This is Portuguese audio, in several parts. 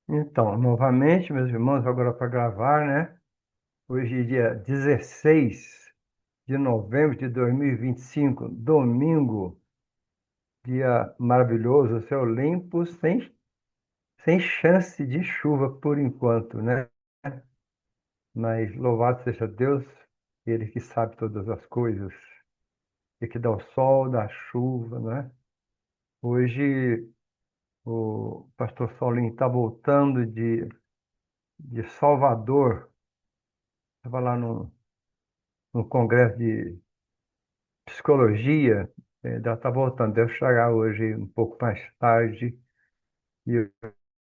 Então, novamente, meus irmãos, agora para gravar, né? Hoje, dia 16 de novembro de 2025, domingo, dia maravilhoso, céu limpo, sem chance de chuva por enquanto, né? Mas louvado seja Deus, Ele que sabe todas as coisas, Ele que dá o sol, dá a chuva, né? Hoje, o pastor Saulinho está voltando de Salvador, estava lá no congresso de psicologia, ela está voltando, deve chegar hoje um pouco mais tarde, e eu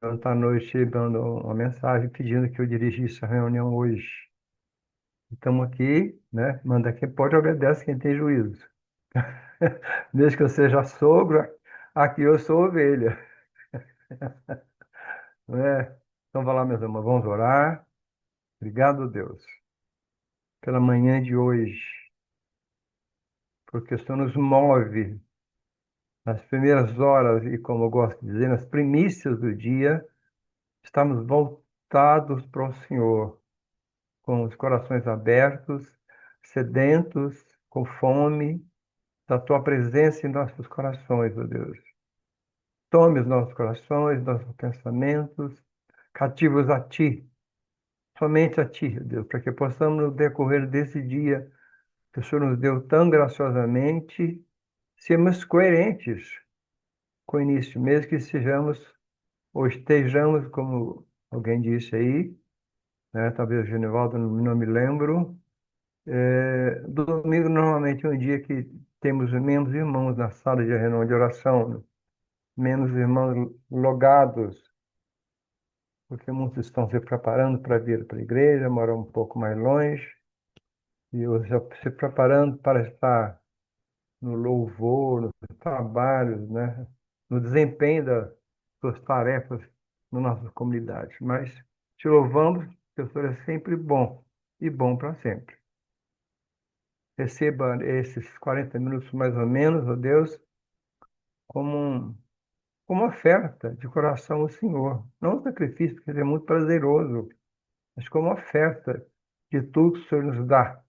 ontem à noite dando uma mensagem pedindo que eu dirigisse a reunião hoje. Estamos aqui, né? Manda quem pode, obedece quem tem juízo. Desde que eu seja sogro, aqui eu sou ovelha, né? Então, vai lá, meus irmãos, vamos orar. Obrigado, Deus, pela manhã de hoje, porque o Senhor nos move nas primeiras horas e, como eu gosto de dizer, nas primícias do dia. Estamos voltados para o Senhor, com os corações abertos, sedentos, com fome da Tua presença em nossos corações, ó Deus. Tome os nossos corações, nossos pensamentos, cativos a Ti, somente a Ti, ó Deus, para que possamos, no decorrer desse dia que o Senhor nos deu tão graciosamente, sermos coerentes com o início, mesmo que sejamos ou estejamos, como alguém disse aí, né? Talvez o Genivaldo não me lembro. Domingo normalmente é um dia que temos menos irmãos na sala de reunião de oração, menos irmãos logados, porque muitos estão se preparando para vir para a igreja, moram um pouco mais longe, e outros já se preparando para estar no louvor, nos trabalhos, né? No desempenho das suas tarefas na nossa comunidade. Mas te louvamos, porque o Senhor é sempre bom e bom para sempre. Receba esses 40 minutos mais ou menos, ó Deus, como, como oferta de coração ao Senhor. Não um sacrifício, porque é muito prazeroso, mas como oferta de tudo que o Senhor nos dá,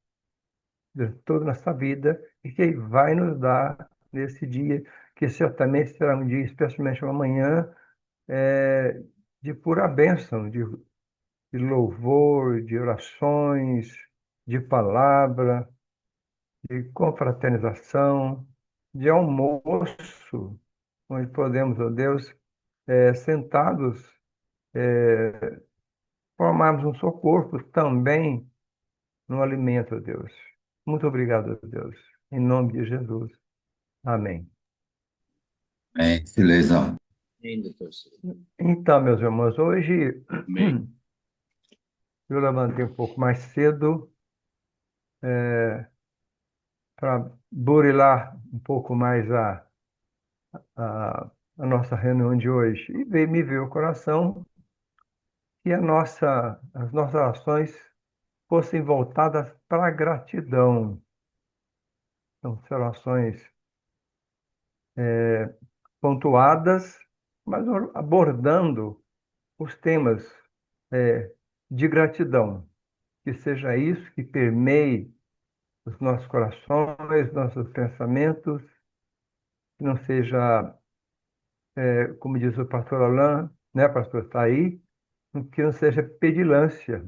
de toda a nossa vida, e que Ele vai nos dar nesse dia, que certamente será um dia, especialmente uma manhã, de pura bênção, de louvor, de orações, de palavra, de confraternização, de almoço, onde podemos, ó Deus, sentados, formarmos um só corpo também no alimento, ó Deus. Muito obrigado, ó Deus. Em nome de Jesus. Amém. Bem, beleza. Então, meus irmãos, hoje Bem, eu levantei um pouco mais cedo para burilar um pouco mais a nossa reunião de hoje. E me veio o coração que as nossas ações fossem voltadas para a gratidão. São ações pontuadas, mas abordando os temas é, de gratidão. Que seja isso que permeie os nossos corações, nossos pensamentos, que não seja, como diz o pastor Alain, né, pastor, está aí, que não seja pedilância.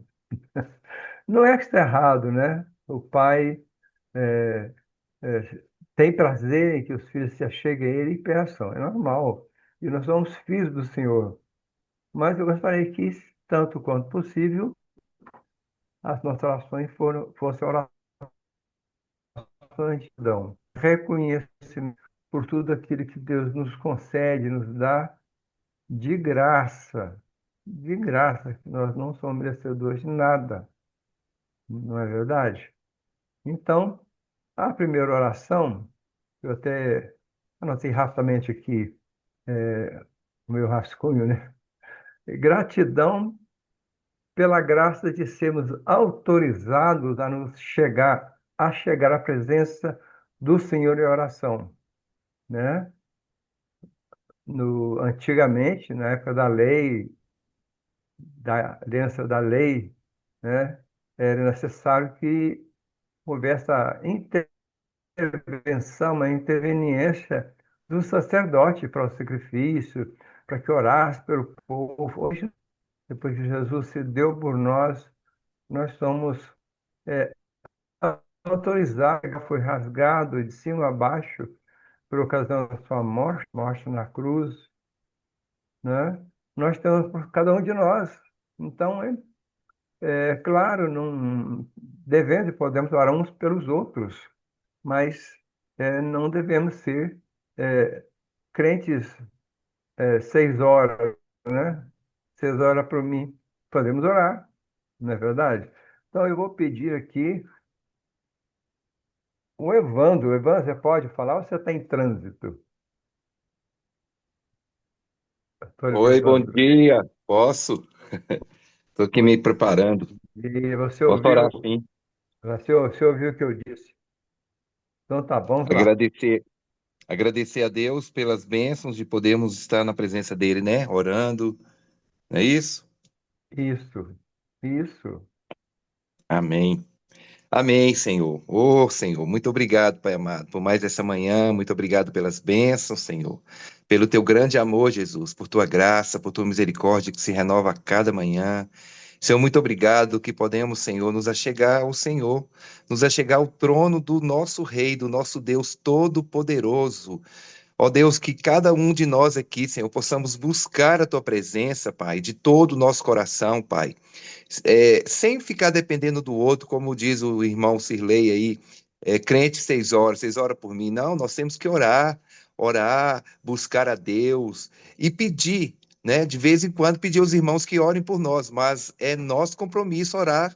Não é que está errado, né? O pai é, é, tem prazer em que os filhos se acheguem a ele e peçam, é normal. E nós somos filhos do Senhor. Mas eu gostaria que, tanto quanto possível, as nossas orações fossem orações de gratidão, reconhecimento por tudo aquilo que Deus nos concede, nos dá de graça, que nós não somos merecedores de nada, não é verdade? Então, a primeira oração, eu até anotei rapidamente aqui o meu rascunho, né? Gratidão pela graça de sermos autorizados a chegar à presença do Senhor em oração, né? Antigamente, na época da lei, da aliança da lei, né, era necessário que houvesse a intervenção, uma interveniência do sacerdote para o sacrifício, para que orasse pelo povo. Hoje, depois que Jesus se deu por nós, nós somos é, autorizados, foi rasgado de cima a baixo por ocasião da sua morte, morte na cruz, né? Nós temos por cada um de nós. Então, é claro, não devemos e podemos orar uns pelos outros, mas não devemos ser é, crentes 6 horas, né? 6 horas para mim. Podemos orar, não é verdade? Então, eu vou pedir aqui o Evandro. Evandro, você pode falar ou você está em trânsito? Pastor Oi, bom Evandro. dia. Posso? Estou aqui Bom me preparando. dia. Você Posso orar ouviu? sim. Você ouviu o que eu disse? Então tá bom, vamos lá. Agradecer, agradecer a Deus pelas bênçãos de podermos estar na presença dele, né? Orando, não é isso? Isso, isso. Amém. Amém, Senhor. Ô, Senhor, muito obrigado, Pai amado, por mais essa manhã. Muito obrigado pelas bênçãos, Senhor. Pelo teu grande amor, Jesus, por tua graça, por tua misericórdia que se renova a cada manhã. Senhor, muito obrigado que podemos, Senhor, nos achegar ao Senhor, nos achegar ao trono do nosso Rei, do nosso Deus Todo-Poderoso. Ó Deus, que cada um de nós aqui, Senhor, possamos buscar a tua presença, Pai, de todo o nosso coração, Pai, sem ficar dependendo do outro, como diz o irmão Cirlei aí, crente 6 horas, 6 horas por mim. Não, nós temos que orar, orar, buscar a Deus e pedir, né? De vez em quando pedir aos irmãos que orem por nós, mas é nosso compromisso orar,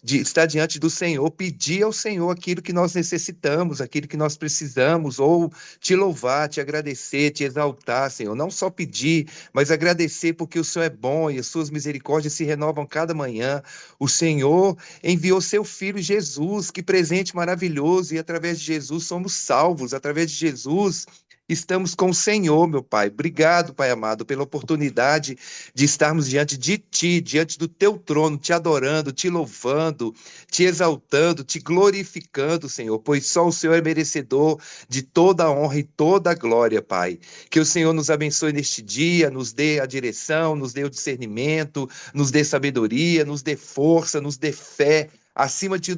de estar diante do Senhor, pedir ao Senhor aquilo que nós necessitamos, aquilo que nós precisamos, ou te louvar, te agradecer, te exaltar, Senhor. Não só pedir, mas agradecer porque o Senhor é bom e as suas misericórdias se renovam cada manhã. O Senhor enviou seu filho Jesus, que presente maravilhoso, e através de Jesus somos salvos, através de Jesus. Estamos com o Senhor, meu Pai. Obrigado, Pai amado, pela oportunidade de estarmos diante de Ti, diante do Teu trono, te adorando, te louvando, te exaltando, te glorificando, Senhor, pois só o Senhor é merecedor de toda a honra e toda a glória, Pai. Que o Senhor nos abençoe neste dia, nos dê a direção, nos dê o discernimento, nos dê sabedoria, nos dê força, nos dê fé. Acima de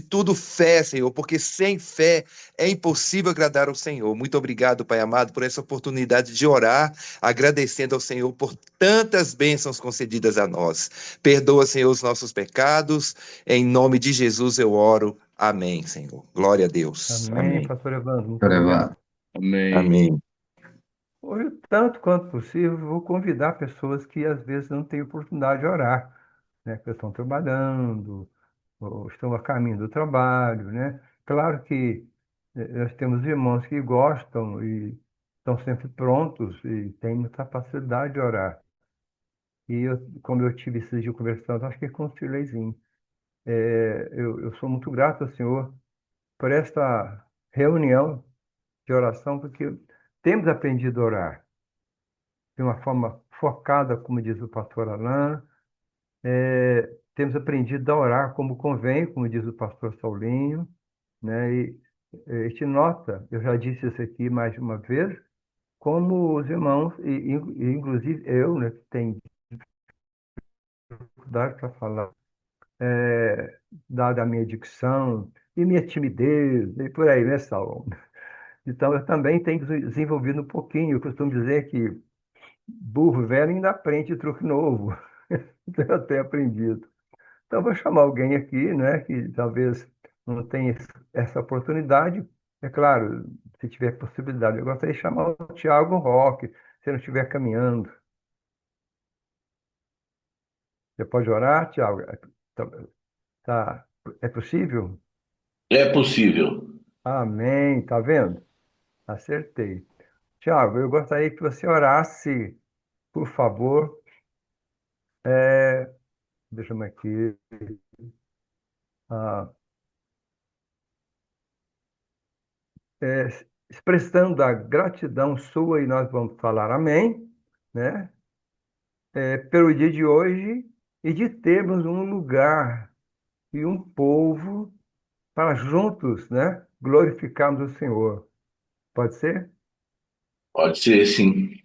tudo, fé, Senhor, porque sem fé é impossível agradar ao Senhor. Muito obrigado, Pai amado, por essa oportunidade de orar, agradecendo ao Senhor por tantas bênçãos concedidas a nós. Perdoa, Senhor, os nossos pecados. Em nome de Jesus eu oro. Amém, Senhor. Glória a Deus. Amém, Amém. pastor Evandro, muito Leva. obrigado. Amém. Amém. Hoje, tanto quanto possível, vou convidar pessoas que às vezes não têm oportunidade de orar, né? Que estão trabalhando, ou estão a caminho do trabalho, né? Claro que nós temos irmãos que gostam e estão sempre prontos e têm capacidade de orar. E como eu tive esses dias conversando, acho que é com o Sileizinho, eu sou muito grato ao Senhor por esta reunião de oração, porque temos aprendido a orar de uma forma focada, como diz o pastor Alain. Temos aprendido a orar como convém, como diz o pastor Saulinho, né? E a gente nota, eu já disse isso aqui mais de uma vez, como os irmãos, e inclusive eu, né, que tenho dificuldade para falar, dada a minha dicção e minha timidez, e por aí, né, Saulo? Então, eu também tenho desenvolvido um pouquinho. Eu costumo dizer que burro velho ainda aprende truque novo. Então, eu tenho aprendido. Então, eu vou chamar alguém aqui, né, que talvez não tenha essa oportunidade. É claro, se tiver possibilidade, eu gostaria de chamar o Tiago Roque, se não estiver caminhando. Você pode orar, Tiago? Tá, tá- é possível? É possível. Amém. Tá vendo? Acertei. Tiago, eu gostaria que você orasse, por favor. Deixa eu aqui. ah, é, Expressando a gratidão sua, e nós vamos falar amém, né? pelo dia de hoje e de termos um lugar e um povo para juntos, né, glorificarmos o Senhor. Pode ser? Pode ser sim.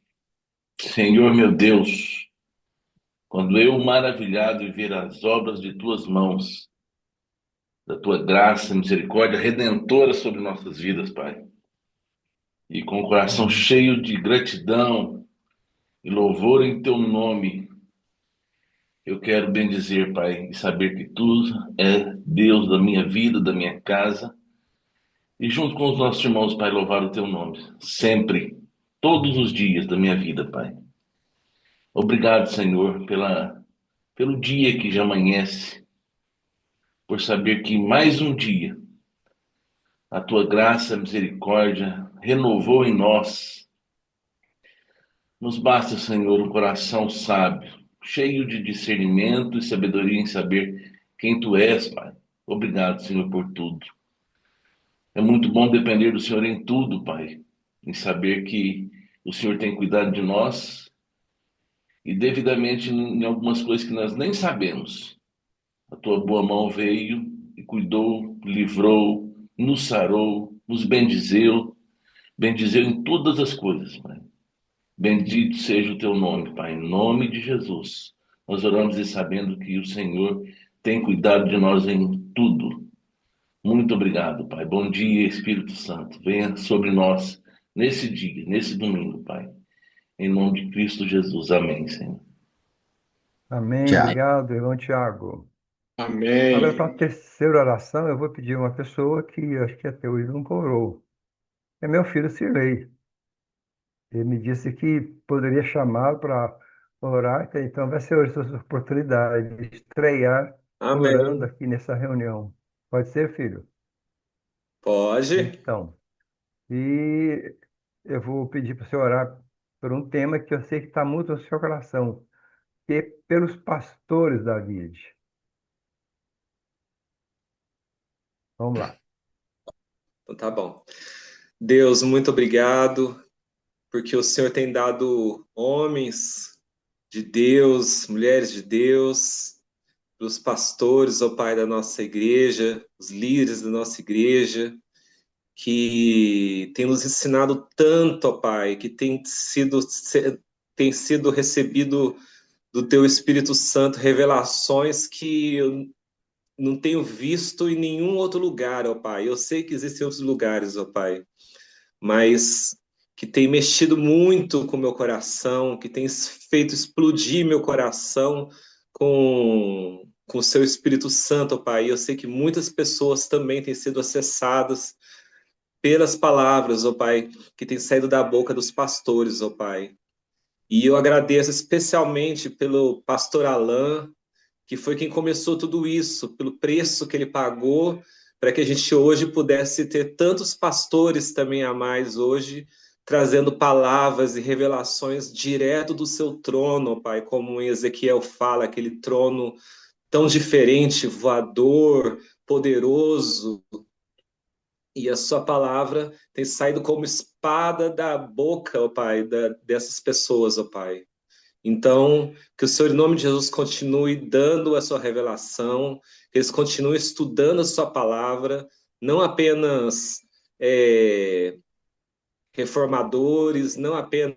Senhor meu Deus, quando eu maravilhado em ver as obras de tuas mãos, da tua graça, misericórdia redentora sobre nossas vidas, Pai, e com o coração Amém. cheio de gratidão e louvor em teu nome, eu quero bendizer, Pai, e saber que tu é Deus da minha vida, da minha casa, e junto com os nossos irmãos, Pai, louvar o teu nome, sempre, todos os dias da minha vida, Pai. Obrigado, Senhor, pelo dia que já amanhece, por saber que mais um dia a tua graça, misericórdia renovou em nós. Nos basta, Senhor, um coração sábio, cheio de discernimento e sabedoria em saber quem tu és, Pai. Obrigado, Senhor, por tudo. É muito bom depender do Senhor em tudo, Pai, em saber que o Senhor tem cuidado de nós e devidamente em algumas coisas que nós nem sabemos. A tua boa mão veio e cuidou, livrou, nos sarou, nos bendizeu em todas as coisas, Pai. Bendito seja o teu nome, Pai, em nome de Jesus. Nós oramos e sabendo que o Senhor tem cuidado de nós em tudo. Muito obrigado, Pai. Bom dia, Espírito Santo. Venha sobre nós nesse dia, nesse domingo, Pai. Em nome de Cristo Jesus. Amém, Senhor. Amém. Tchau. Obrigado, irmão Tiago. Agora, para a Amém. terceira oração, eu vou pedir uma pessoa que eu acho que até hoje não orou. É meu filho Cirlei. Ele me disse que poderia chamar para orar, então vai ser hoje essa oportunidade de estrear orando Amém. aqui nessa reunião. Pode ser, filho? Pode. Então, e eu vou pedir para você orar por um tema que eu sei que está muito no seu coração, que é pelos pastores da vida. Vamos lá. Então tá bom. Deus, muito obrigado, porque o Senhor tem dado homens de Deus, mulheres de Deus, os pastores, ó Pai, da nossa igreja, os líderes da nossa igreja, que tem nos ensinado tanto, ó Pai, que tem sido recebido do Teu Espírito Santo revelações que eu não tenho visto em nenhum outro lugar, ó Pai. Eu sei que existem outros lugares, ó Pai, mas que tem mexido muito com o meu coração, que tem feito explodir meu coração com o seu Espírito Santo, ó Pai. E eu sei que muitas pessoas também têm sido acessadas pelas palavras, ó Pai, que têm saído da boca dos pastores, ó Pai. E eu agradeço especialmente pelo pastor Alain, que foi quem começou tudo isso, pelo preço que ele pagou, para que a gente hoje pudesse ter tantos pastores também a mais hoje, trazendo palavras e revelações direto do seu trono, Pai, como em Ezequiel fala, aquele trono tão diferente, voador, poderoso, e a sua palavra tem saído como espada da boca, ó Pai, dessas pessoas, ó Pai. Então, que o Senhor, em nome de Jesus, continue dando a sua revelação, que eles continuem estudando a sua palavra, não apenas é, reformadores, não apenas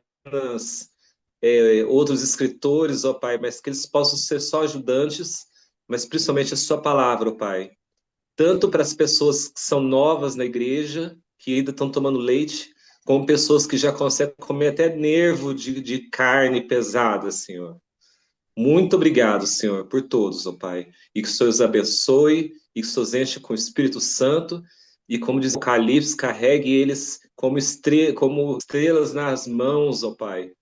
outros escritores, ó Pai, mas que eles possam ser só ajudantes, mas principalmente a sua palavra, ó Pai. Tanto para as pessoas que são novas na igreja, que ainda estão tomando leite, como pessoas que já conseguem comer até nervo de carne pesada, Senhor. Muito obrigado, Senhor, por todos, ó Pai. E que o Senhor os abençoe, e que o Senhor os enche com o Espírito Santo, e como diz o Apocalipse, carregue eles como estrelas nas mãos, ó Pai,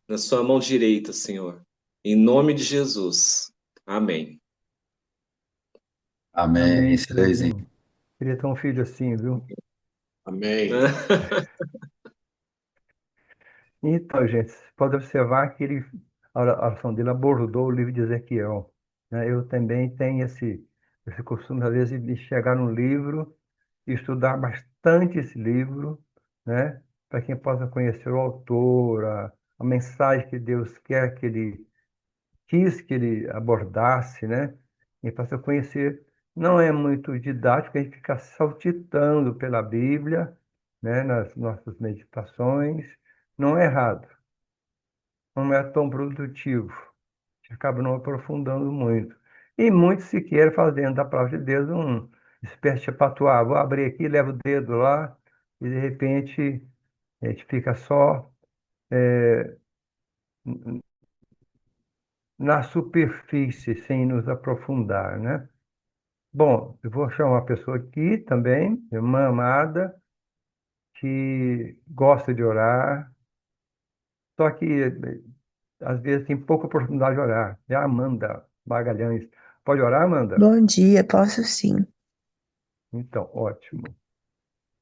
na sua mão direita, Senhor. Em nome de Jesus. Amém. Amém. Amém, Silezinho. Cirleizinho. Queria ter um filho assim, viu? Amém. Então, gente, você pode observar que a oração dele abordou o livro de Ezequiel, né? Eu também tenho esse costume, às vezes, de chegar no livro e estudar bastante esse livro, né? Para quem possa conhecer o autor, a mensagem que Deus quer que ele quis que ele abordasse, né? E para eu conhecer, não é muito didático, a gente fica saltitando pela Bíblia, né? Nas nossas meditações, não é errado, não é tão produtivo, a gente acaba não aprofundando muito. E muitos sequer fazendo da palavra de Deus um espécie de patuá. Vou abrir aqui, levo o dedo lá, e de repente a gente fica só na superfície, sem nos aprofundar, né? Bom, eu vou chamar uma pessoa aqui também, irmã amada, que gosta de orar, só que às vezes tem pouca oportunidade de orar. É a Amanda Magalhães. Pode orar, Amanda? Bom dia, posso sim. Então, ótimo.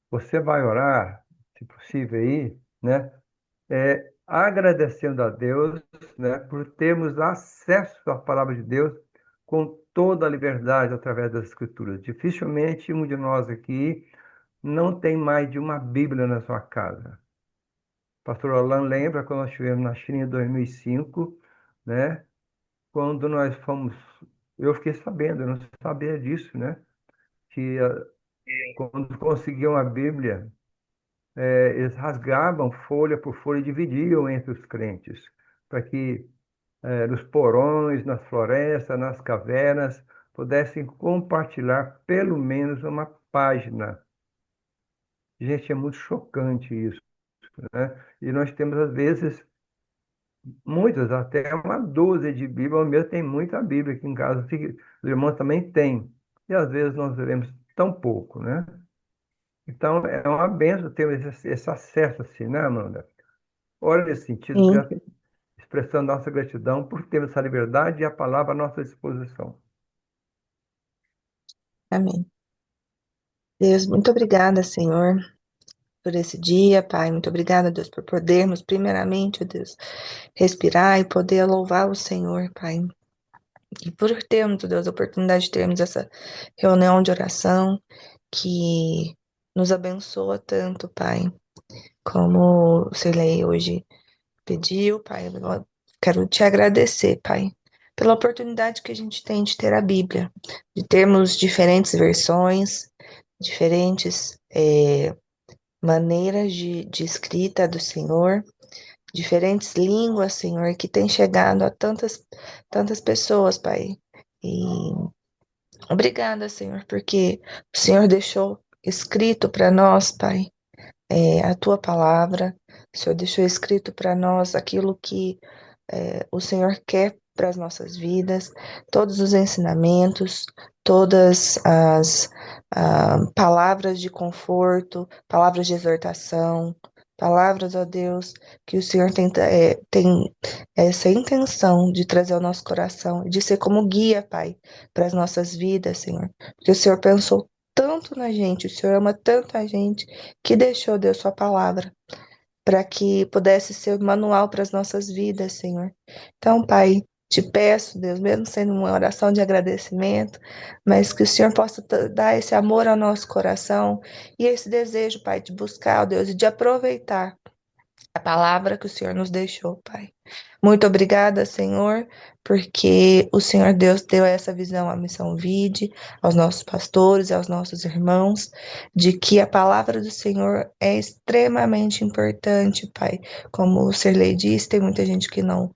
Você vai orar, se possível aí, né? Agradecendo a Deus, né, por termos acesso à palavra de Deus com toda a liberdade através das Escrituras. Dificilmente um de nós aqui não tem mais de uma Bíblia na sua casa. O pastor Orlando lembra quando nós estivemos na China em 2005, né? Quando nós fomos, eu fiquei sabendo, eu não sabia disso, né? Que quando conseguiam a Bíblia, eles rasgavam folha por folha e dividiam entre os crentes, para que nos porões, nas florestas, nas cavernas, pudessem compartilhar pelo menos uma página. Gente, é muito chocante isso, né? E nós temos, às vezes, muitas, até uma dúzia de Bíblia, ou mesmo tem muita Bíblia aqui em casa, os irmãos também têm, e às vezes nós lemos tão pouco, né? Então, é uma benção ter esse acesso assim, né, Amanda? Olha, nesse sentido, Sim, expressando nossa gratidão por termos essa liberdade e a palavra à nossa disposição. amém. Deus, muito obrigada, Senhor, por esse dia, Pai. Muito obrigada, Deus, por podermos, primeiramente, ó Deus, respirar e poder louvar o Senhor, Pai. E por termos, ó Deus, a oportunidade de termos essa reunião de oração que nos abençoa tanto, Pai. Como o Cirlei hoje pediu, Pai, eu quero te agradecer, Pai, pela oportunidade que a gente tem de ter a Bíblia, de termos diferentes versões, diferentes maneiras de escrita do Senhor, diferentes línguas, Senhor, que tem chegado a tantas pessoas, Pai. E obrigada, Senhor, porque o Senhor deixou escrito para nós, Pai, a tua palavra. O Senhor deixou escrito para nós aquilo que o Senhor quer para as nossas vidas, todos os ensinamentos, todas as palavras de conforto, palavras de exortação, palavras, ó Deus, que o Senhor tem essa intenção de trazer ao nosso coração, de ser como guia, Pai, para as nossas vidas, Senhor. Porque o Senhor pensou tanto na gente, o Senhor ama tanto a gente, que deixou, Deus, sua palavra para que pudesse ser o manual para as nossas vidas, Senhor. Então, Pai, te peço, Deus, mesmo sendo uma oração de agradecimento, mas que o Senhor possa dar esse amor ao nosso coração e esse desejo, Pai, de buscar, ó Deus, e de aproveitar a palavra que o Senhor nos deixou, Pai. Muito obrigada, Senhor, porque o Senhor Deus deu essa visão à Missão Vide, aos nossos pastores, aos nossos irmãos, de que a palavra do Senhor é extremamente importante, Pai. Como o Serlei disse, tem muita gente que não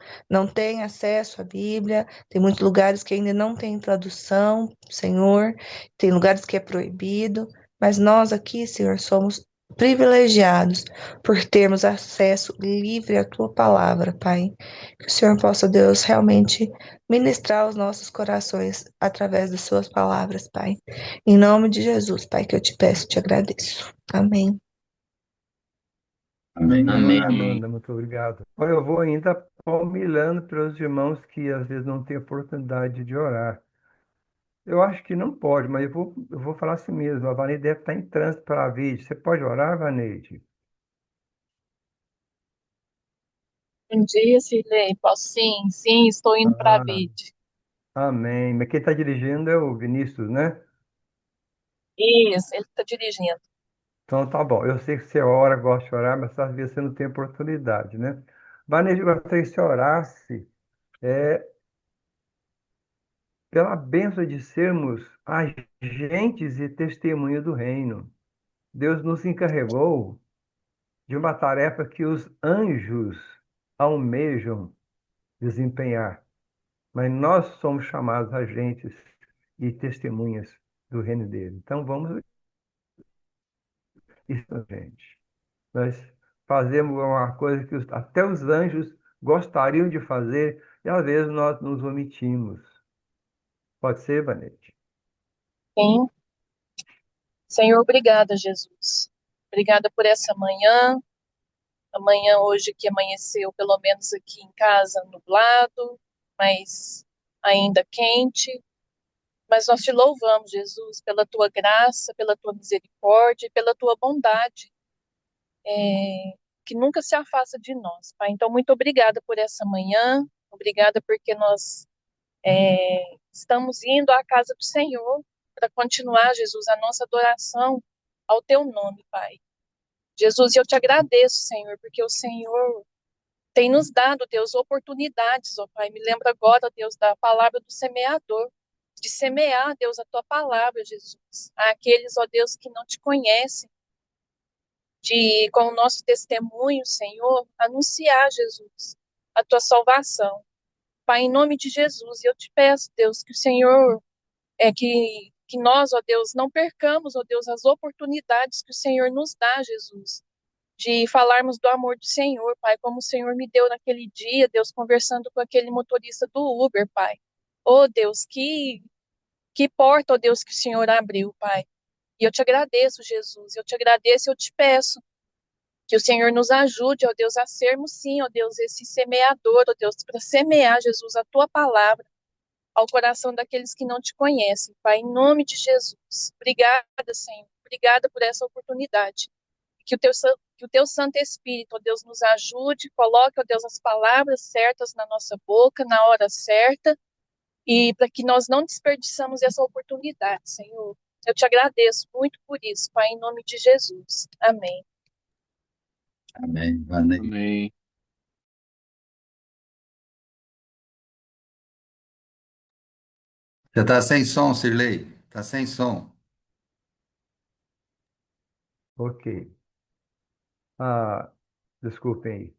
tem acesso à Bíblia, tem muitos lugares que ainda não tem tradução, Senhor, tem lugares que é proibido, mas nós aqui, Senhor, somos privilegiados por termos acesso livre à tua palavra, Pai. Que o Senhor possa, Deus, realmente ministrar os nossos corações através das suas palavras, Pai. Em nome de Jesus, Pai, que eu te peço e te agradeço. Amém. Amém. Amém, Amanda, muito obrigado. Olha, eu vou ainda palmilando pelos irmãos que às vezes não têm oportunidade de orar. Eu acho que não pode, mas eu vou falar assim mesmo. A Vaneide deve estar em trânsito para a vídeo. Você pode orar, Vaneide? Bom dia, Cirlei. Posso sim, sim, estou indo para a Ah, vídeo. amém. Mas quem está dirigindo é o Vinícius, né? Isso, ele está dirigindo. Então tá bom. Eu sei que você ora, gosta de orar, mas às vezes você não tem oportunidade, né? Vaneide, eu gostaria que você orasse pela bênção de sermos agentes e testemunhas do reino. Deus nos encarregou de uma tarefa que os anjos almejam desempenhar, mas nós somos chamados agentes e testemunhas do reino dele. Então vamos isso, gente. Nós fazemos uma coisa que até os anjos gostariam de fazer e às vezes nós nos omitimos. Pode ser, Vanete? Sim. Senhor, obrigada, Jesus. Obrigada por essa manhã. Amanhã, hoje que amanheceu, pelo menos aqui em casa, nublado, mas ainda quente. Mas nós te louvamos, Jesus, pela tua graça, pela tua misericórdia e pela tua bondade, que nunca se afasta de nós, Pai. Então, muito obrigada por essa manhã. Obrigada porque nós estamos indo à casa do Senhor para continuar, Jesus, a nossa adoração ao teu nome, Pai. Jesus, eu te agradeço, Senhor, porque o Senhor tem nos dado, Deus, oportunidades, ó Pai. Me lembra agora, Deus, da palavra do semeador, de semear, Deus, a tua palavra, Jesus. Àqueles, ó Deus, que não te conhecem, de, com o nosso testemunho, Senhor, anunciar, Jesus, a tua salvação. Pai, em nome de Jesus, eu te peço, Deus, que o Senhor, que nós, ó Deus, não percamos, ó Deus, as oportunidades que o Senhor nos dá, Jesus, de falarmos do amor do Senhor, Pai, como o Senhor me deu naquele dia, Deus, conversando com aquele motorista do Uber, Pai. Oh, Deus, que porta, ó Deus, que o Senhor abriu, Pai. E eu te agradeço, Jesus, eu te agradeço, eu te peço que o Senhor nos ajude, ó Deus, a sermos, sim, ó Deus, esse semeador, ó Deus, para semear, Jesus, a tua palavra ao coração daqueles que não te conhecem, Pai, em nome de Jesus. Obrigada, Senhor, obrigada por essa oportunidade. Que o teu Santo Espírito, ó Deus, nos ajude, coloque, ó Deus, as palavras certas na nossa boca, na hora certa, e para que nós não desperdiçamos essa oportunidade, Senhor. Eu te agradeço muito por isso, Pai, em nome de Jesus. Amém. Amém. Vanei. Amém. Você está sem som, Cirlei? Está sem som. Ok. Ah, desculpem aí.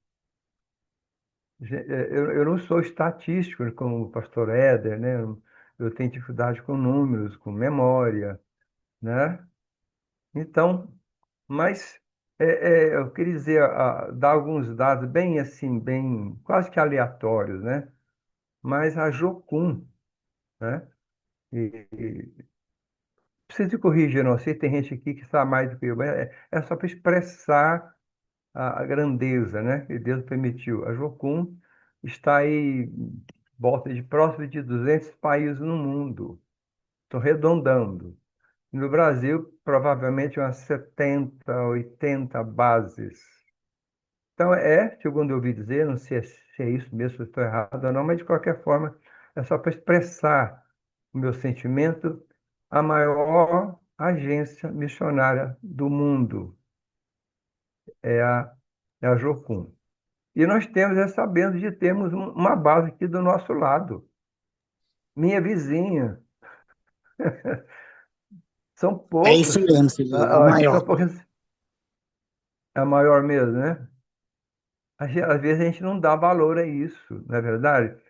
Eu não sou estatístico como o pastor Éder, né? Eu tenho dificuldade com números, com memória, né? Então, mas eu queria dizer, dar alguns dados bem assim, bem quase que aleatórios, né? Mas a Jocum, né? E preciso de corrigir, não sei, tem gente aqui que sabe mais do que eu, mas é só para expressar a grandeza, né? Que Deus permitiu. A Jocum está aí, volta de próximo de 200 países no mundo. Estou arredondando. No Brasil, provavelmente umas 70, 80 bases. Então, segundo eu ouvi dizer, não sei se é isso mesmo, se eu estou errado ou não, mas de qualquer forma, é só para expressar o meu sentimento, a maior agência missionária do mundo é a Jocum. E nós temos essa bênção de termos uma base aqui do nosso lado. Minha vizinha. São É poucos. isso mesmo, Silvio, é o Acho que maior. são poucos. É a maior mesmo, né? Às vezes a gente não dá valor a isso, não é verdade?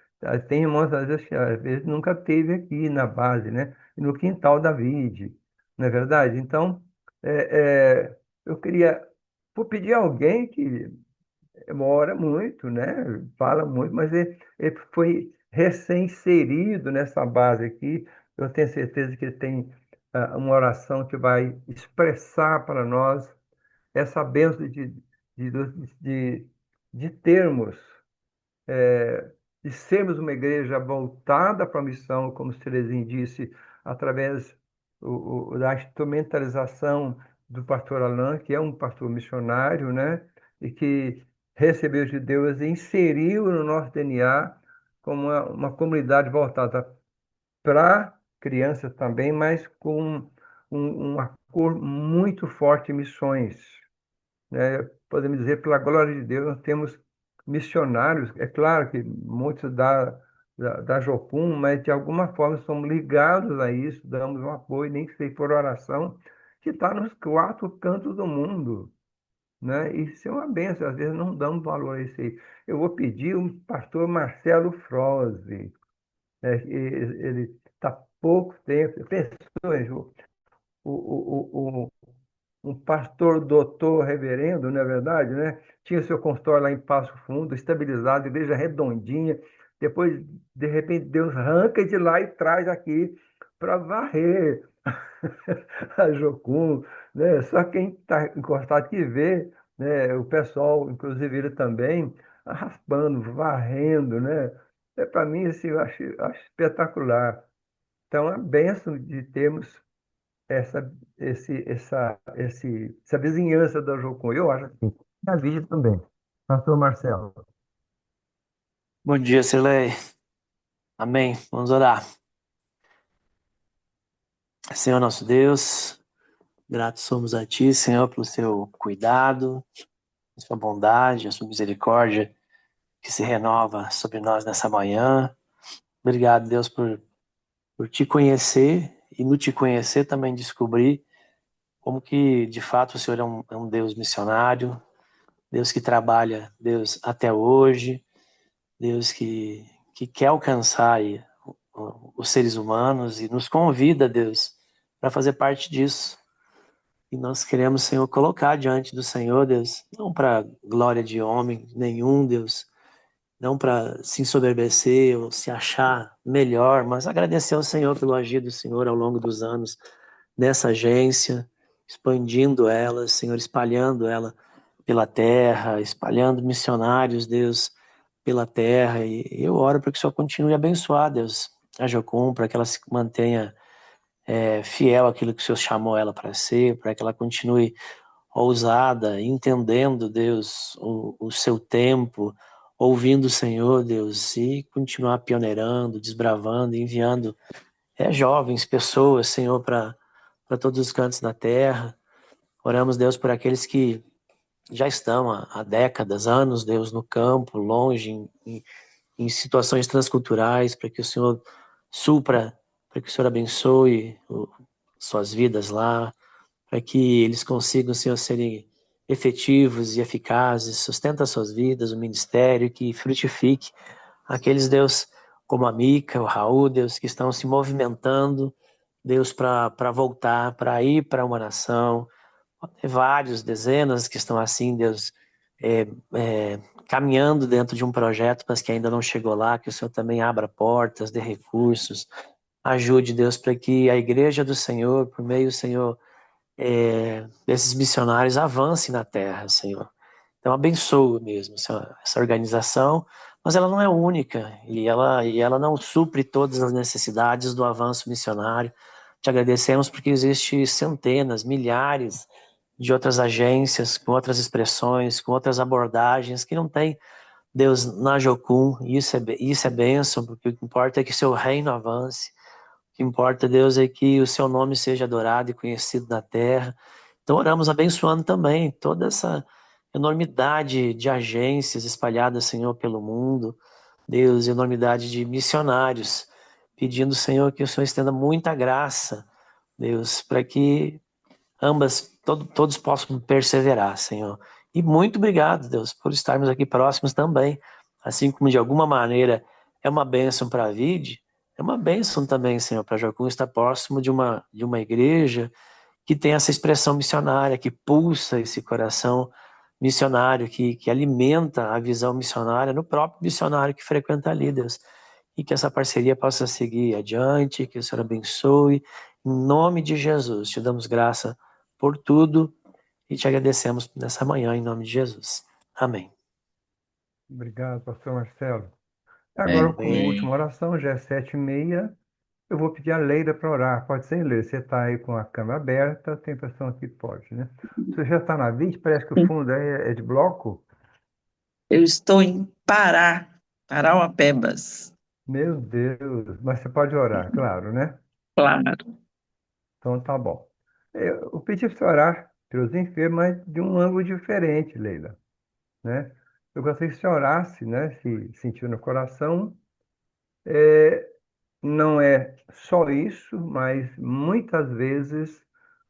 Tem irmãos, às vezes, que às vezes nunca teve aqui na base, né? No quintal da vide, não é verdade? Então, eu queria vou pedir a alguém que mora muito, né? Fala muito, mas ele foi recém-inserido nessa base aqui. Eu tenho certeza que ele tem uma oração que vai expressar para nós essa bênção de, de, de termos, de sermos uma igreja voltada para a missão, como o Terezinha disse, através da instrumentalização do pastor Alain, que é um pastor missionário, né? E que recebeu de Deus e inseriu no nosso DNA como uma comunidade voltada para crianças também, mas com uma cor muito forte em missões, né? Podemos dizer, pela glória de Deus, nós temos missionários. É claro que muitos da Jocum, mas de alguma forma somos ligados a isso, damos um apoio, nem que seja por oração, que está nos quatro cantos do mundo, né? Isso é uma bênção, às vezes não damos valor a isso aí. Eu vou pedir o pastor Marcelo Froze, né? Ele está pouco tempo, pensou, Ju, o, um pastor doutor reverendo, não é verdade, né? Tinha seu consultório lá em Passo Fundo, estabilizado, igreja redondinha. Depois, de repente, Deus arranca de lá e traz aqui para varrer a Jocum, né? Só quem está encostado que vê, né? O pessoal, inclusive ele também, raspando, varrendo, né? Para mim, assim, eu acho espetacular. Então, é a bênção de termos essa vizinhança da Jocum. Eu acho assim. A vida também. Pastor Marcelo. Bom dia, Sirlei. Amém. Vamos orar. Senhor nosso Deus, gratos somos a Ti, Senhor, pelo Seu cuidado, a Sua bondade, a Sua misericórdia que se renova sobre nós nessa manhã. Obrigado, Deus, por Te conhecer e no Te conhecer também descobrir como que, de fato, o Senhor é um Deus missionário, Deus que trabalha, Deus, até hoje, Deus que quer alcançar aí os seres humanos e nos convida, Deus, para fazer parte disso. E nós queremos, Senhor, colocar diante do Senhor, Deus, não para glória de homem nenhum, Deus, não para se ensoberbecer ou se achar melhor, mas agradecer ao Senhor pelo agir do Senhor ao longo dos anos nessa agência, expandindo ela, Senhor, espalhando ela pela terra, espalhando missionários, Deus, pela terra. E eu oro para que o Senhor continue a abençoar, Deus, a Jocum, para que ela se mantenha fiel àquilo que o Senhor chamou ela para ser, para que ela continue ousada, entendendo, Deus, o seu tempo, ouvindo o Senhor, Deus, e continuar pioneirando, desbravando, enviando jovens, pessoas, Senhor, para todos os cantos da terra. Oramos, Deus, por aqueles que já estão há décadas, anos, Deus, no campo, longe, em situações transculturais, para que o Senhor supra, para que o Senhor abençoe suas vidas lá, para que eles consigam, Senhor, serem efetivos e eficazes, sustenta suas vidas, o ministério, que frutifique aqueles, Deus, como a Mica, o Raul, Deus, que estão se movimentando, Deus, para voltar, para ir para uma nação. Tem vários, dezenas que estão assim, Deus, é, caminhando dentro de um projeto, mas que ainda não chegou lá, que o Senhor também abra portas, dê recursos, ajude, Deus, para que a igreja do Senhor, por meio, Senhor, desses missionários, avance na terra, Senhor. Então, abençoa mesmo essa organização, mas ela não é única e ela não supre todas as necessidades do avanço missionário. Te agradecemos porque existe centenas, milhares de outras agências, com outras expressões, com outras abordagens que não tem Deus na Jocum. Isso é bênção, porque o que importa é que seu reino avance. O que importa, Deus, é que o seu nome seja adorado e conhecido na terra. Então oramos abençoando também toda essa enormidade de agências espalhadas, Senhor, pelo mundo. Deus, enormidade de missionários, pedindo, Senhor, que o Senhor estenda muita graça, Deus, para que todos possam perseverar, Senhor. E muito obrigado, Deus, por estarmos aqui próximos também. Assim como de alguma maneira é uma bênção para a Vide, é uma bênção também, Senhor, para Jocum estar próximo de uma igreja que tem essa expressão missionária, que pulsa esse coração missionário, que alimenta a visão missionária no próprio missionário que frequenta ali, Deus. E que essa parceria possa seguir adiante, que o Senhor abençoe. Em nome de Jesus, te damos graça por tudo e te agradecemos nessa manhã, em nome de Jesus. Amém. Obrigado, pastor Marcelo. Agora, Amém. como última oração, já é 7h30, eu vou pedir a Leila para orar. Pode ser, Leila? Você está aí com a câmera aberta, tem pessoa que pode, né? Você já está na 20, parece que o fundo aí é de bloco. Eu estou em Parauapebas, Meu Deus, mas você pode orar, claro, né? claro. Então tá bom. Eu pedi para você orar pelos enfermos, mas de um ângulo diferente, Leila, né? Eu gostaria que você orasse, né? Se sentiu no coração, Não é só isso, mas muitas vezes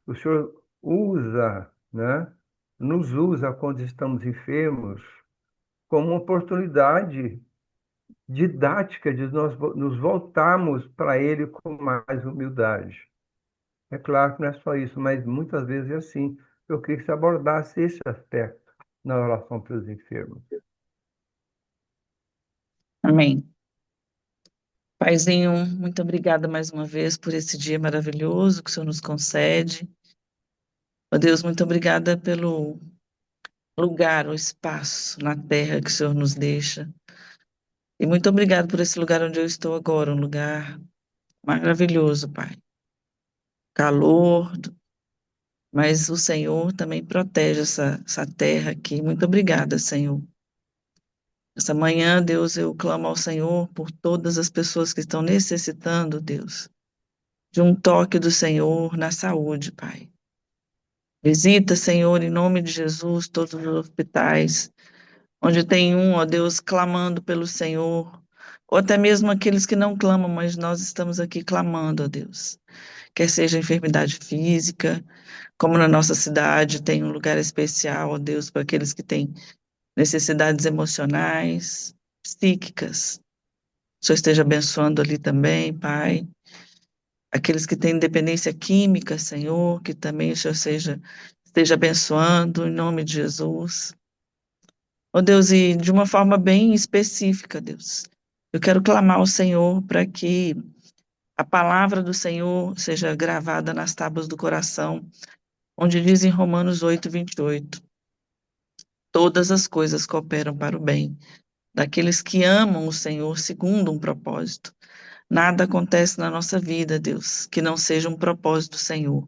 o Senhor usa, né? Nos usa quando estamos enfermos como uma oportunidade didática de nós nos voltarmos para Ele com mais humildade. É claro que não é só isso, mas muitas vezes é assim. Eu queria que você abordasse esse aspecto na oração pelos enfermos. Amém. Paizinho, muito obrigada mais uma vez por esse dia maravilhoso que o Senhor nos concede. Ó Deus, muito obrigada pelo lugar, o espaço na terra que o Senhor nos deixa. E muito obrigado por esse lugar onde eu estou agora, um lugar maravilhoso, Pai. Calor, mas o Senhor também protege essa terra aqui. Muito obrigada, Senhor. Essa manhã, Deus, eu clamo ao Senhor por todas as pessoas que estão necessitando, Deus, de um toque do Senhor na saúde, Pai. Visita, Senhor, em nome de Jesus, todos os hospitais, onde tem um, ó Deus, clamando pelo Senhor, ou até mesmo aqueles que não clamam, mas nós estamos aqui clamando, ó Deus. Quer seja enfermidade física, como na nossa cidade tem um lugar especial, ó Deus, para aqueles que têm necessidades emocionais, psíquicas. O Senhor esteja abençoando ali também, Pai. Aqueles que têm dependência química, Senhor, que também o Senhor esteja abençoando, em nome de Jesus. Ó Deus, e de uma forma bem específica, Deus, eu quero clamar ao Senhor para que a palavra do Senhor seja gravada nas tábuas do coração, onde diz em Romanos 8:28, todas as coisas cooperam para o bem daqueles que amam o Senhor segundo um propósito. Nada acontece na nossa vida, Deus, que não seja um propósito do Senhor.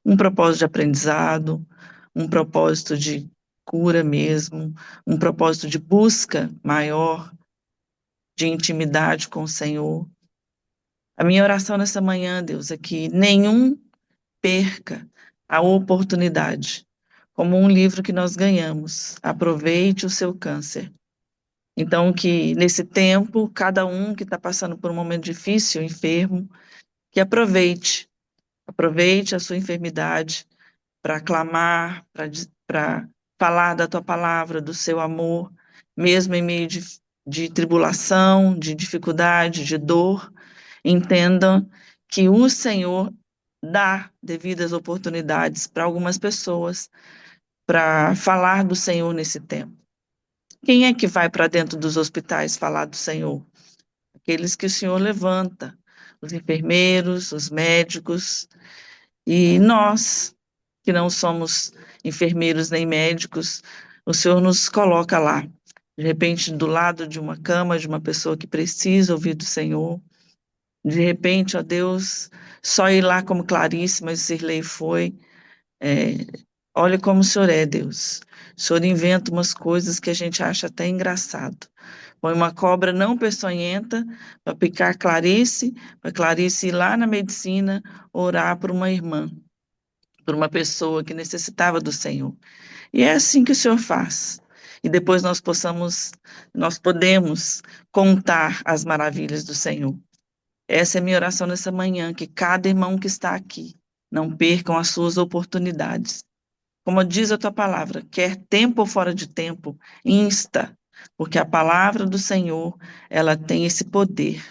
Um propósito de aprendizado, um propósito de cura mesmo, um propósito de busca maior, de intimidade com o Senhor. A minha oração nessa manhã, Deus, é que nenhum perca a oportunidade, como um livro que nós ganhamos. Aproveite o seu câncer. Então, que nesse tempo, cada um que está passando por um momento difícil, enfermo, que aproveite a sua enfermidade para clamar, para falar da tua palavra, do seu amor, mesmo em meio de tribulação, de dificuldade, de dor. Entendam que o Senhor dá devidas oportunidades para algumas pessoas para falar do Senhor nesse tempo. Quem é que vai para dentro dos hospitais falar do Senhor? Aqueles que o Senhor levanta, os enfermeiros, os médicos, e nós, que não somos enfermeiros nem médicos, o Senhor nos coloca lá, de repente do lado de uma cama de uma pessoa que precisa ouvir do Senhor. De repente, ó Deus, só ir lá como Clarice, mas Cirlei foi. É, olha como o Senhor é, Deus. O Senhor inventa umas coisas que a gente acha até engraçado. Põe uma cobra não peçonhenta para picar Clarice, para Clarice ir lá na medicina orar por uma irmã, por uma pessoa que necessitava do Senhor. E é assim que o Senhor faz. E depois nós podemos contar as maravilhas do Senhor. Essa é a minha oração nessa manhã, que cada irmão que está aqui não percam as suas oportunidades. Como diz a tua palavra, quer tempo ou fora de tempo, insta, porque a palavra do Senhor, ela tem esse poder.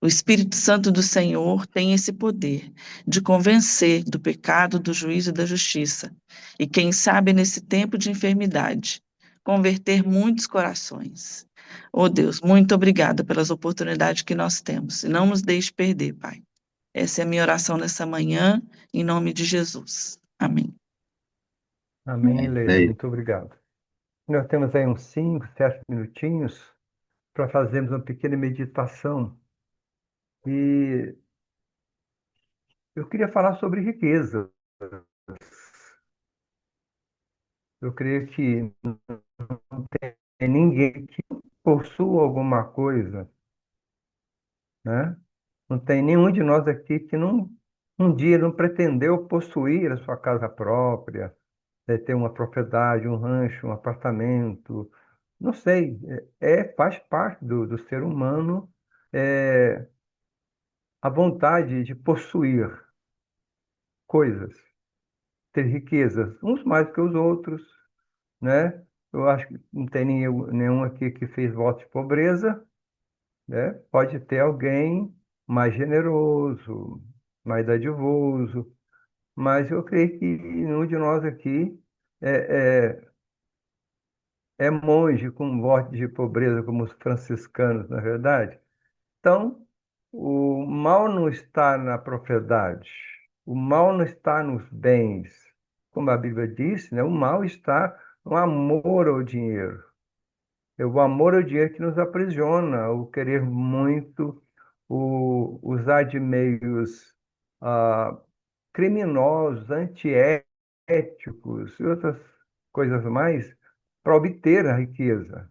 O Espírito Santo do Senhor tem esse poder de convencer do pecado, do juízo e da justiça. E quem sabe nesse tempo de enfermidade, converter muitos corações. Oh Deus, muito obrigada pelas oportunidades que nós temos. E não nos deixe perder, Pai. Essa é a minha oração nessa manhã, em nome de Jesus. Amém. Amém, É, Leila. Muito obrigado. Nós temos aí uns 5, 7 minutinhos para fazermos uma pequena meditação. E eu queria falar sobre riqueza. Eu creio que não tem ninguém que possua alguma coisa, né? Não tem nenhum de nós aqui que um dia não pretendeu possuir a sua casa própria, ter uma propriedade, um rancho, um apartamento. Não sei, faz parte do ser humano é a vontade de possuir coisas, ter riquezas, uns mais que os outros, né? Eu acho que não tem nenhum aqui que fez voto de pobreza, né? Pode ter alguém mais generoso, mais dadivoso, mas eu creio que nenhum de nós aqui é, é monge com voto de pobreza como os franciscanos, na verdade. Então, o mal não está na propriedade, o mal não está nos bens, como a Bíblia diz, né? O mal está no amor ao dinheiro. É o amor ao dinheiro que nos aprisiona, o querer muito, o usar de meios ah, criminosos, antiéticos e outras coisas mais para obter a riqueza.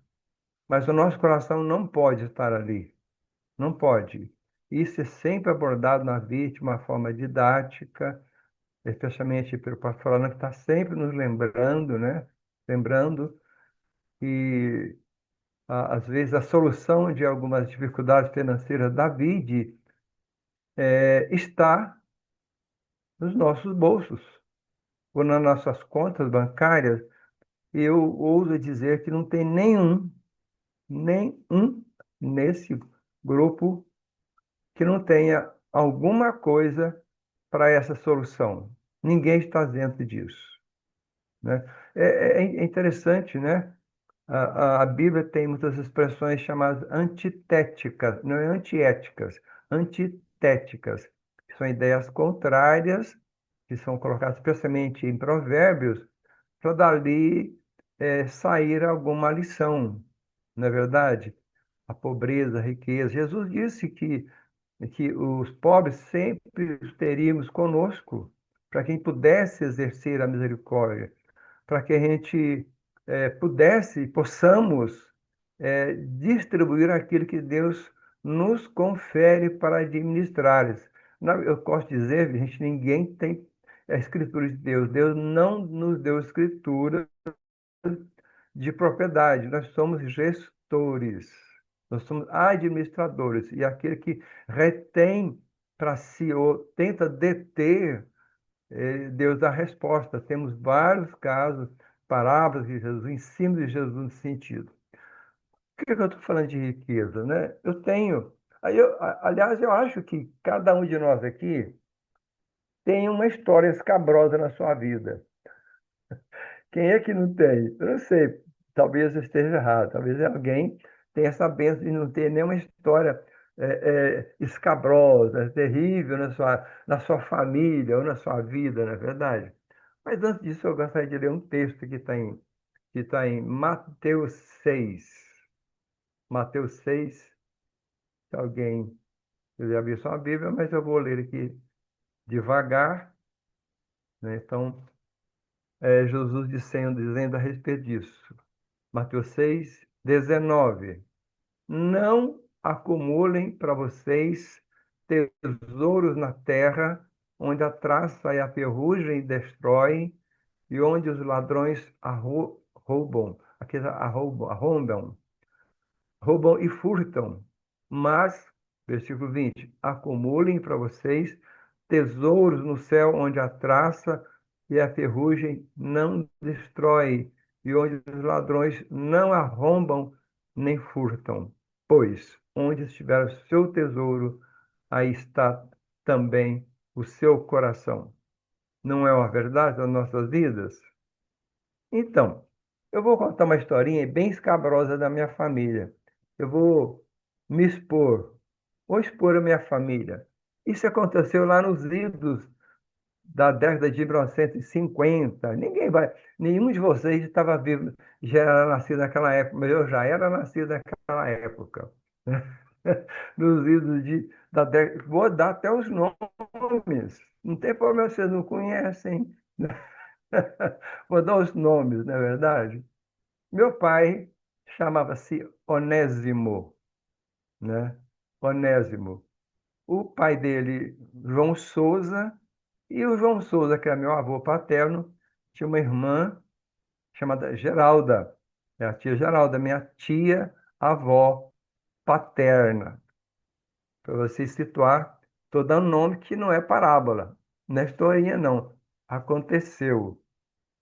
Mas o nosso coração não pode estar ali, não pode. Isso é sempre abordado na vida de uma forma didática, especialmente pelo pastor Alan, que está sempre nos lembrando, né? Lembrando que às vezes, a solução de algumas dificuldades financeiras da vida está nos nossos bolsos ou nas nossas contas bancárias. E eu ouso dizer que não tem nenhum nesse grupo que não tenha alguma coisa para essa solução. Ninguém está dentro disso, né? É interessante, né? A Bíblia tem muitas expressões chamadas antitéticas, não é antiéticas, antitéticas, que são ideias contrárias, que são colocadas especialmente em provérbios, para dali sair alguma lição, não é verdade? A pobreza, a riqueza. Jesus disse que os pobres sempre os teríamos conosco, para quem pudesse exercer a misericórdia, para que a gente possamos distribuir aquilo que Deus nos confere para administrar. Eu posso dizer, gente, ninguém tem a escritura de Deus. Deus não nos deu escritura de propriedade. Nós somos gestores, nós somos administradores. E aquele que retém para si ou tenta deter Deus dá resposta. Temos vários casos, parábolas de Jesus, ensinos de Jesus nesse sentido. Por que eu estou falando de riqueza, né? Eu tenho. Aliás, eu acho que cada um de nós aqui tem uma história escabrosa na sua vida. Quem é que não tem? Eu não sei. Talvez eu esteja errado. Talvez alguém tenha essa bênção de não ter nenhuma história escabrosa, terrível na sua família ou na sua vida, não é verdade? Mas antes disso, eu gostaria de ler um texto que tá em Mateus 6. Mateus 6, se alguém quiser abrir sua Bíblia, mas eu vou ler aqui devagar, né? Então, Jesus dizendo a respeito disso. Mateus 6, 19. Não acumulem para vocês tesouros na terra, onde a traça e a ferrugem destroem, e onde os ladrões roubam e furtam. Mas, versículo 20, acumulem para vocês tesouros no céu, onde a traça e a ferrugem não destrói, e onde os ladrões não arrombam nem furtam. Pois, onde estiver o seu tesouro, aí está também o seu coração. Não é uma verdade das nossas vidas? Então, eu vou contar uma historinha bem escabrosa da minha família. Eu vou me expor, vou expor a minha família. Isso aconteceu lá nos idos da década de 1950. Nenhum de vocês estava vivo, já era nascido naquela época, mas eu já era nascido naquela época. Nos idos da década. Vou dar até os nomes. Não tem problema, vocês não conhecem. Vou dar os nomes, não é verdade? Meu pai chamava-se Onésimo, né? Onésimo. O pai dele, João Souza, e o João Souza, que era meu avô paterno, tinha uma irmã chamada Geralda. É a tia Geralda, minha tia avó paterna. para você situar. Estou dando nome que não é parábola, não é historinha, não. Aconteceu.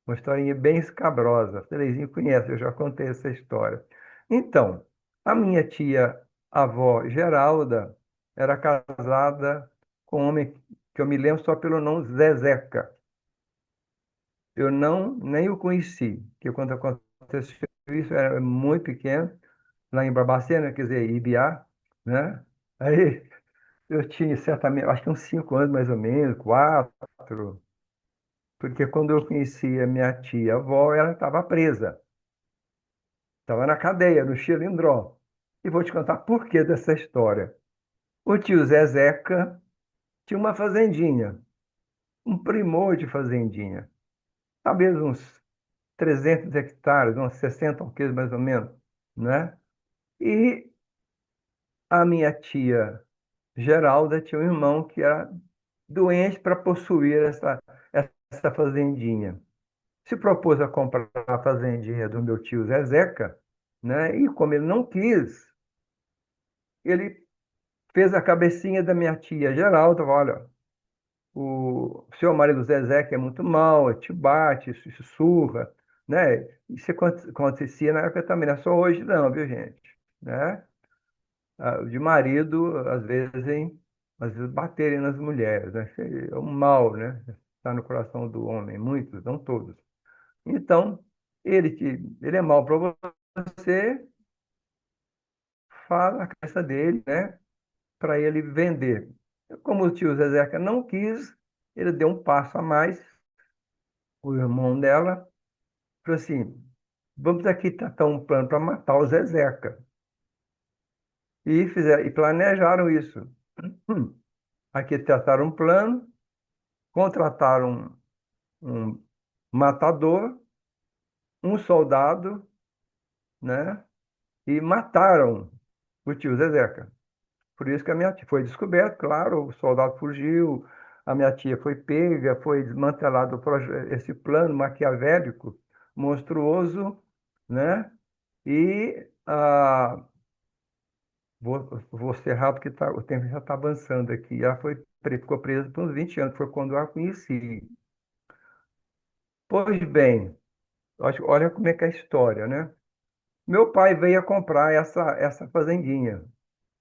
Uma historinha bem escabrosa. Terezinha conhece, eu já contei essa história. Então, a minha tia avó Geralda era casada com um homem que eu me lembro só pelo nome Zezeca. Eu não nem o conheci, que quando aconteceu isso eu era muito pequeno, lá em Barbacena, quer dizer, Ibiá, né? Aí eu tinha certamente, acho que uns 5 anos mais ou menos, 4, porque quando eu conheci a minha tia-avó, ela estava presa, estava na cadeia, no Xilindró. E vou te contar por que dessa história. O tio Zezeca tinha uma fazendinha, um primor de fazendinha, talvez uns 300 hectares, uns 60 alqueires mais ou menos, né? E a minha tia Geralda tinha um irmão que era doente para possuir essa fazendinha. Se propôs a comprar a fazendinha do meu tio Zezeca, né? E como ele não quis, ele fez a cabecinha da minha tia Geralda, olha, o seu marido Zezeca é muito mau, te bate, se sussurra, né? Isso acontecia na época também, não é só hoje não, viu, gente? Né? De marido, às vezes baterem nas mulheres, né? Isso é um mal, né? Está no coração do homem, muitos, não todos. Então, ele é mal para você, fala na cabeça dele, né? Para ele vender. Como o tio Zezeca não quis, ele deu um passo a mais, o irmão dela, falou assim, vamos aqui tratar um plano para matar o Zezeca. E planejaram isso. Aqui trataram um plano, contrataram um matador, um soldado, né? E mataram o tio Zezeca. Por isso que a minha tia foi descoberto, claro, o soldado fugiu, a minha tia foi pega, foi desmantelado esse plano maquiavélico, monstruoso, né? E vou ser rápido porque o tempo já está avançando aqui. Ela ficou presa por uns 20 anos, foi quando eu a conheci. Pois bem, olha como é que é a história, né? Meu pai veio a comprar essa fazendinha,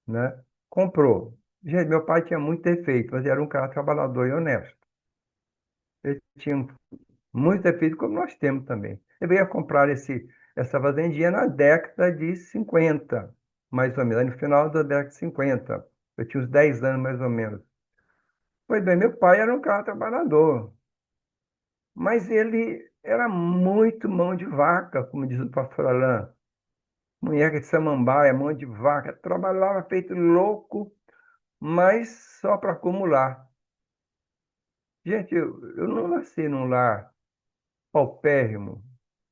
né? Comprou. Gente, meu pai tinha muito defeito, mas era um cara trabalhador e honesto. Ele tinha muito defeito, como nós temos também. Ele veio a comprar essa fazendinha na década de 50, mais ou menos, no final da década de 50. Eu tinha uns 10 anos, mais ou menos. Pois bem, meu pai era um cara trabalhador, mas ele era muito mão de vaca, como diz o pastor Alain. Munheca de samambaia, mão de vaca. Trabalhava feito louco, mas só para acumular. Gente, eu não nasci num lar paupérrimo,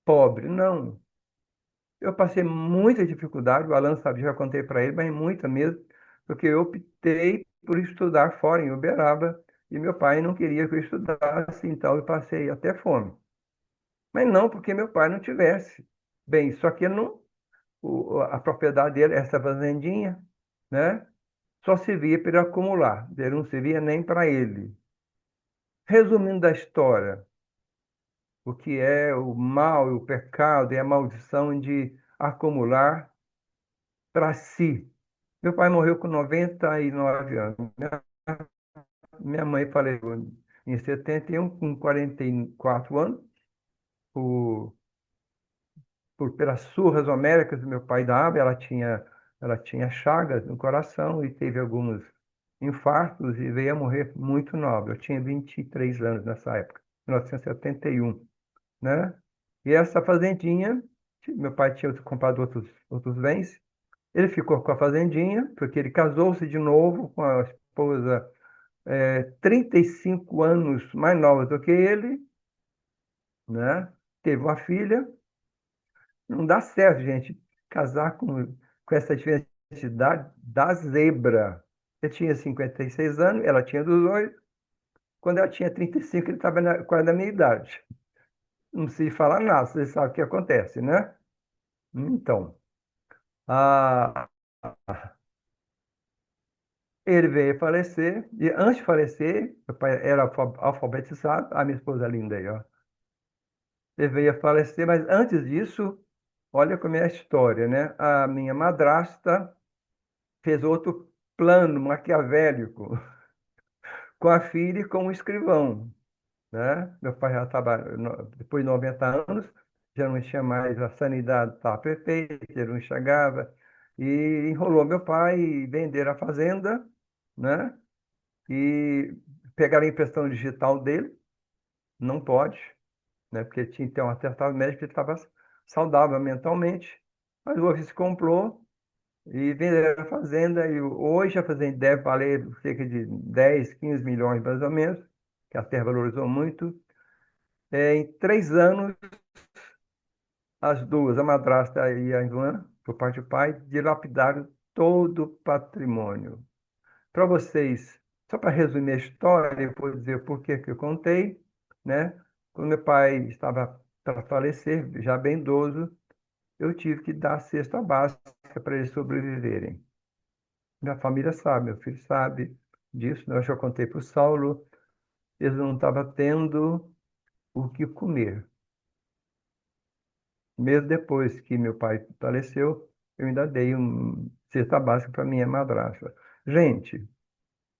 pobre, não. Eu passei muita dificuldade, o Alan sabe, já contei para ele, mas muita mesmo, porque eu optei por estudar fora, em Uberaba, e meu pai não queria que eu estudasse, então eu passei até fome. Mas não porque meu pai não tivesse. Bem, só que não, a propriedade dele, essa fazendinha, né? Só servia para ele acumular, ele não servia nem para ele. Resumindo da história, o que é o mal e o pecado e a maldição de acumular para si. Meu pai morreu com 99 anos. Minha mãe faleceu em 71, com 44 anos, por, pelas surras homéricas do meu pai dava. Ela tinha chagas no coração e teve alguns infartos e veio a morrer muito nova. Eu tinha 23 anos nessa época, 1971, né? E essa fazendinha, meu pai tinha comprado outros bens. Ele ficou com a fazendinha, porque ele casou-se de novo com a esposa 35 anos mais nova do que ele, né? Teve uma filha. Não dá certo, gente, casar com essa diferença de idade da zebra. Eu tinha 56 anos, ela tinha 18. Quando ela tinha 35, ele estava quase na minha idade. Não se falar nada, você sabe o que acontece, né? Então, a, Ele veio a falecer, e antes de falecer, meu pai era alfabetizado, a minha esposa linda aí, ó. Ele veio a falecer, mas antes disso, olha como é a história, né? A minha madrasta fez outro plano maquiavélico com a filha e com o escrivão, né? Meu pai já estava, depois de 90 anos, já não tinha mais a sanidade estava perfeita, ele não enxergava, e enrolou meu pai e venderam a fazenda, né? E pegaram a impressão digital dele, não pode, né? Porque tinha que ter um atestado médico, ele estava saudável mentalmente, mas o ofício comprou e venderam a fazenda, e hoje a fazenda deve valer cerca de 10, 15 milhões mais ou menos, que a terra valorizou muito. Em 3 anos, as duas, a madrasta e a irmã, por parte do pai, dilapidaram todo o patrimônio. Para vocês, só para resumir a história, eu vou dizer por que que eu contei, né? Quando meu pai estava para falecer, já bem idoso, eu tive que dar a cesta básica para eles sobreviverem. Minha família sabe, meu filho sabe disso, né? Eu já contei para o Saulo, eles não estavam tendo o que comer. Mesmo depois que meu pai faleceu, eu ainda dei uma cesta básica para minha madrasta. Gente,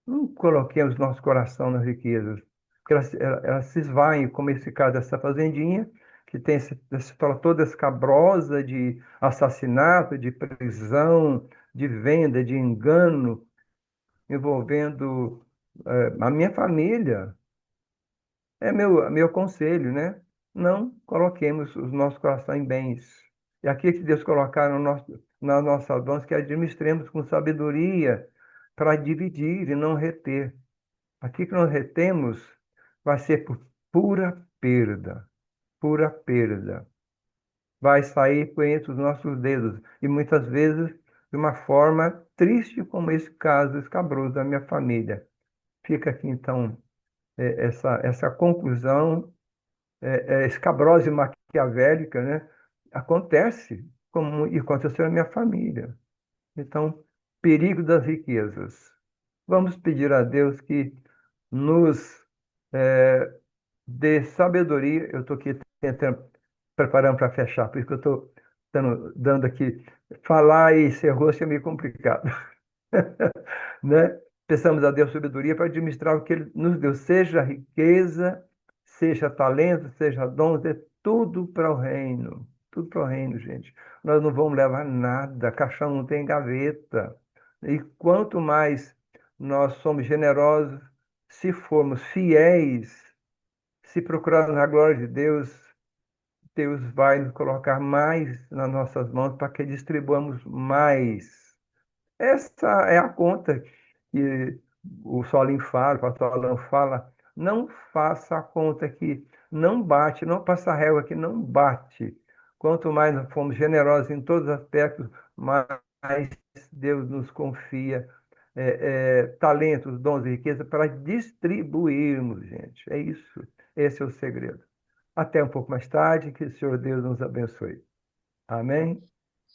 não coloquemos nosso coração nas riquezas, porque elas se esvaem, como esse caso dessa fazendinha, que tem essa história toda escabrosa de assassinato, de prisão, de venda, de engano, envolvendo a minha família. É meu conselho, né? Não coloquemos os nossos corações em bens. E aqui que Deus colocar no nas nossas mãos, que administremos com sabedoria para dividir e não reter. Aqui que nós retemos vai ser por pura perda, pura perda. Vai sair por entre os nossos dedos. E muitas vezes de uma forma triste, como esse caso escabroso da minha família. Fica aqui, então, essa conclusão escabrosa e maquiavélica, né? Acontece, como e aconteceu na minha família. Então, perigo das riquezas. Vamos pedir a Deus que nos eh, dê sabedoria. Eu estou aqui tentando, preparando para fechar, por isso que eu estou dando aqui. Falar e ser rosto é meio complicado. Né? Peçamos a Deus sabedoria para administrar o que Ele nos deu, seja riqueza, seja talento, seja dons, é tudo para o reino. Tudo para o reino, gente. Nós não vamos levar nada, caixão não tem gaveta. E quanto mais nós somos generosos, se formos fiéis, se procurarmos a glória de Deus, Deus vai nos colocar mais nas nossas mãos para que distribuamos mais. Essa é a conta que o Solim fala, o pastor Alan fala. Não faça a conta que não bate, não passa a régua que não bate. Quanto mais nós formos generosos em todos os aspectos, mais Deus nos confia talentos, dons e riqueza para distribuirmos, gente. É isso. Esse é o segredo. Até um pouco mais tarde, que o Senhor Deus nos abençoe. Amém?